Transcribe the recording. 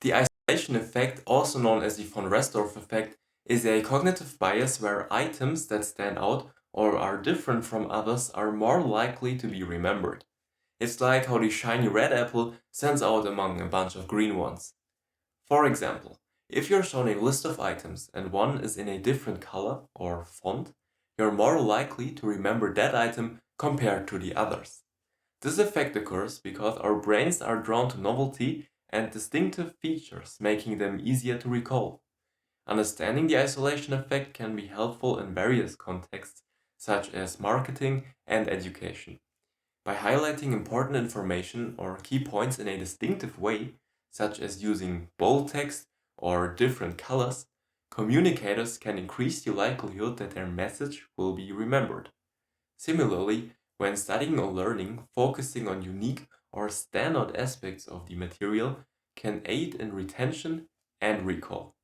The isolation effect, also known as the von Restorff effect, is a cognitive bias where items that stand out or are different from others are more likely to be remembered. It's like how the shiny red apple stands out among a bunch of green ones. For example, if you're shown a list of items and one is in a different color or font, you're more likely to remember that item compared to the others. This effect occurs because our brains are drawn to novelty and distinctive features, making them easier to recall. Understanding the isolation effect can be helpful in various contexts, such as marketing and education. By highlighting important information or key points in a distinctive way, such as using bold text or different colors, communicators can increase the likelihood that their message will be remembered. Similarly, when studying or learning, focusing on unique or standout aspects of the material can aid in retention and recall.